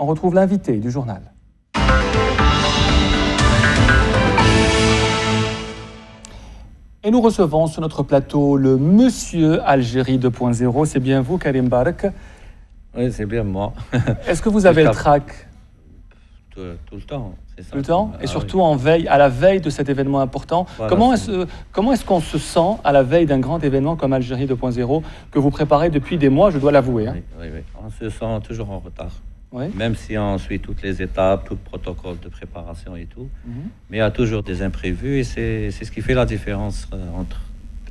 On retrouve l'invité du journal. Et nous recevons sur notre plateau le Monsieur Algérie 2.0. C'est bien vous, Karim Bark? Oui, c'est bien moi. Est-ce que vous avez le trac? Tout le temps, c'est ça. Tout le temps? Et surtout à la veille de cet événement important. Voilà, comment est-ce qu'on se sent à la veille d'un grand événement comme Algérie 2.0 que vous préparez depuis des mois, je dois l'avouer, hein? Oui. On se sent toujours en retard. Oui. Même si on suit toutes les étapes, tout le protocole de préparation et tout. Mais il y a toujours des imprévus et c'est ce qui fait la différence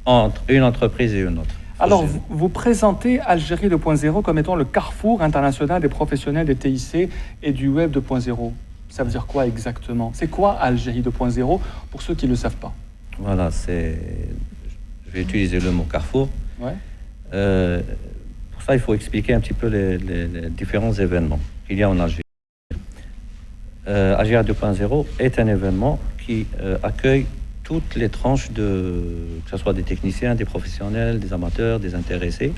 entre une entreprise et une autre. Alors, vous présentez Algérie 2.0 comme étant le carrefour international des professionnels des TIC et du Web 2.0. Ça veut dire quoi exactement? C'est quoi Algérie 2.0 pour ceux qui ne le savent pas? Voilà, je vais utiliser le mot carrefour. Ouais. Pour ça, il faut expliquer un petit peu les différents événements qu'il y a en Algérie. Algérie 2.0 est un événement qui accueille toutes les tranches, que ce soit des techniciens, des professionnels, des amateurs, des intéressés,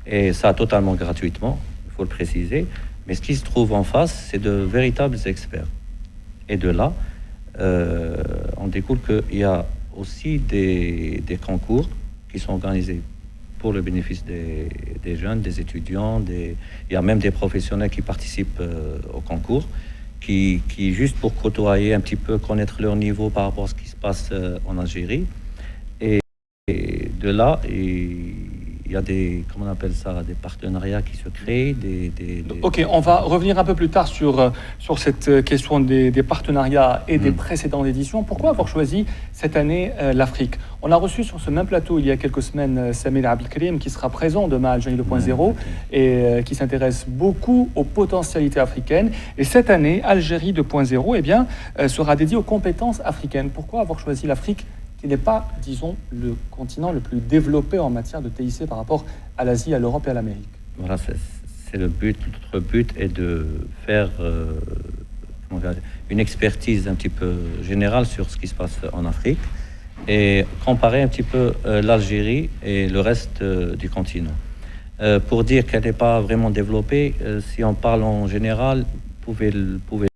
et ça totalement gratuitement, il faut le préciser. Mais ce qui se trouve en face, c'est de véritables experts. Et de là, on découle qu'il y a aussi des concours qui sont organisés pour le bénéfice des jeunes, des étudiants, il y a même des professionnels qui participent au concours, qui juste pour côtoyer un petit peu, connaître leur niveau par rapport à ce qui se passe en Algérie. Et de là, il y a comment on appelle ça, des partenariats qui se créent. Ok, on va revenir un peu plus tard sur cette question des partenariats et des précédentes éditions. Pourquoi avoir choisi cette année l'Afrique? On a reçu sur ce même plateau il y a quelques semaines Samir Abdelkrim qui sera présent demain à Algérie 2.0 et qui s'intéresse beaucoup aux potentialités africaines. Et cette année, Algérie 2.0 eh bien, sera dédiée aux compétences africaines. Pourquoi avoir choisi l'Afrique qui n'est pas, disons, le continent le plus développé en matière de TIC par rapport à l'Asie, à l'Europe et à l'Amérique? Voilà, c'est le but. Notre but est de faire une expertise un petit peu générale sur ce qui se passe en Afrique et comparer un petit peu l'Algérie et le reste du continent. Pour dire qu'elle n'est pas vraiment développée, si on parle en général, vous pouvez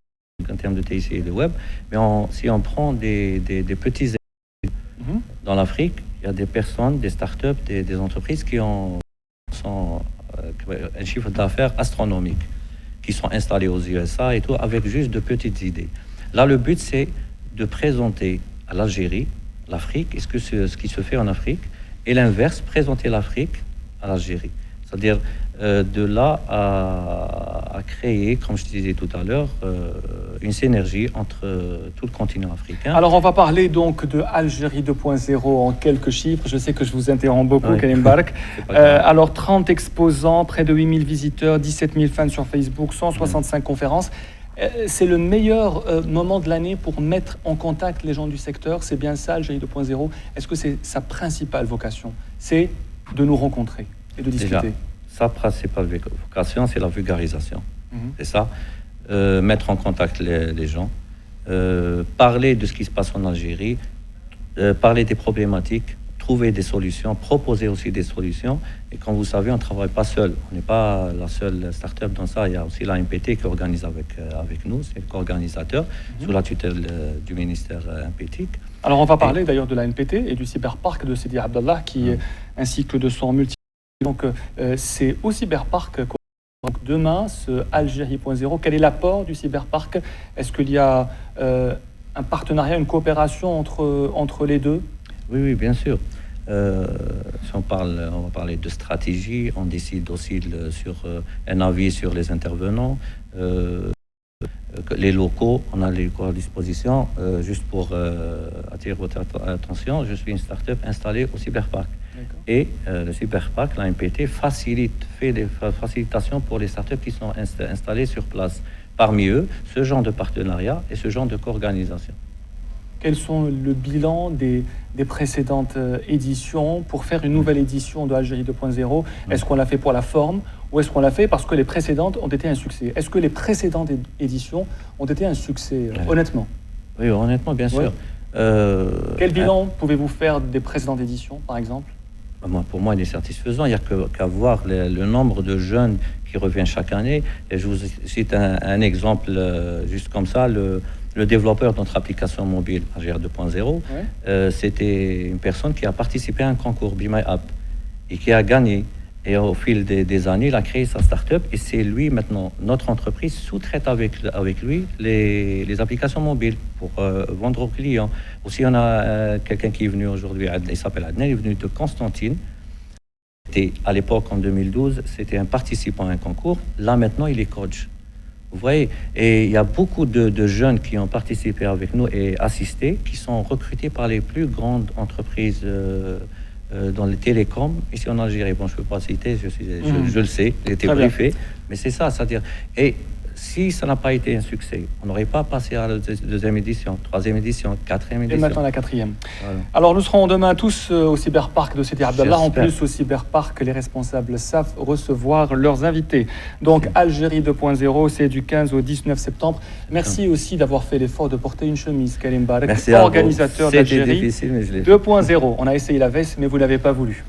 en termes de TIC et de web, mais si on prend des petits dans l'Afrique, il y a des personnes, des startups, des entreprises qui ont un chiffre d'affaires astronomique, qui sont installées aux USA et tout, avec juste de petites idées. Là, le but, c'est de présenter à l'Algérie, l'Afrique, ce qui se fait en Afrique, et l'inverse, présenter l'Afrique à l'Algérie. C'est-à-dire de là à créer, comme je disais tout à l'heure, une synergie entre tout le continent africain. Alors on va parler donc de Algérie 2.0 en quelques chiffres. Je sais que je vous interromps beaucoup, oui. Karim Bark. Alors 30 exposants, près de 8000 visiteurs, 17 000 fans sur Facebook, 165 conférences. C'est le meilleur moment de l'année pour mettre en contact les gens du secteur. C'est bien ça, Algérie 2.0. Est-ce que c'est sa principale vocation? C'est de nous rencontrer et de discuter. Déjà, sa principale vocation, c'est la vulgarisation. C'est ça. Mettre en contact les gens, parler de ce qui se passe en Algérie, parler des problématiques, trouver des solutions, proposer aussi des solutions. Et comme vous savez, on ne travaille pas seul. On n'est pas la seule start-up dans ça. Il y a aussi la NPT qui organise avec nous. C'est le co-organisateur sous la tutelle du ministère NPT. Alors on va parler d'ailleurs de la NPT et du cyberpark de Sidi Abdallah qui est un cycle de son multi. Donc c'est au cyberpark demain, ce Algérie 2.0. Quel est l'apport du cyberpark? Est-ce qu'il y a un partenariat, une coopération entre les deux? Oui, bien sûr. Si on va parler de stratégie, on décide aussi sur un avis sur les intervenants, les locaux, on a les locaux à disposition. Juste pour attirer votre attention, je suis une start-up installée au cyberpark. Et le cyberpark, la NPT, fait des facilitations pour les startups qui sont installées sur place. Parmi eux, ce genre de partenariat et ce genre de co-organisation. Quels sont le bilan des précédentes éditions pour faire une nouvelle édition de Algérie 2.0? Est-ce qu'on l'a fait pour la forme ou est-ce qu'on l'a fait parce que les précédentes ont été un succès? Est-ce que les précédentes éditions ont été un succès, honnêtement? Oui, honnêtement, bien sûr. Quel bilan pouvez-vous faire des précédentes éditions, par exemple? Pour moi, il est satisfaisant. Il n'y a qu'à voir le nombre de jeunes qui reviennent chaque année. Et je vous cite un exemple juste comme ça. Le développeur de notre application mobile AGR 2.0, c'était une personne qui a participé à un concours Be My App et qui a gagné. Et au fil des années, il a créé sa start-up et c'est lui maintenant, notre entreprise sous-traite avec lui les applications mobiles pour vendre aux clients. Aussi, on a quelqu'un qui est venu aujourd'hui, il s'appelle Adnan, il est venu de Constantine. Et à l'époque, en 2012, c'était un participant à un concours. Là, maintenant, il est coach. Vous voyez, et il y a beaucoup de jeunes qui ont participé avec nous et assisté, qui sont recrutés par les plus grandes entreprises dans les télécoms ici en Algérie. Bon, je ne peux pas citer, je le sais, j'ai été briefé, mais c'est ça, c'est-à-dire, et si ça n'a pas été un succès, on n'aurait pas passé à la deuxième édition, troisième édition, quatrième édition. Et maintenant la quatrième. Voilà. Alors nous serons demain tous au cyberparc de Sidi Abdallah. En plus, au cyberparc, les responsables savent recevoir leurs invités. Donc Algérie 2.0, c'est du 15 au 19 septembre. Merci aussi d'avoir fait l'effort de porter une chemise, Karim Barek, organisateur d'Algérie 2.0. On a essayé la veste, mais vous n'avez pas voulu.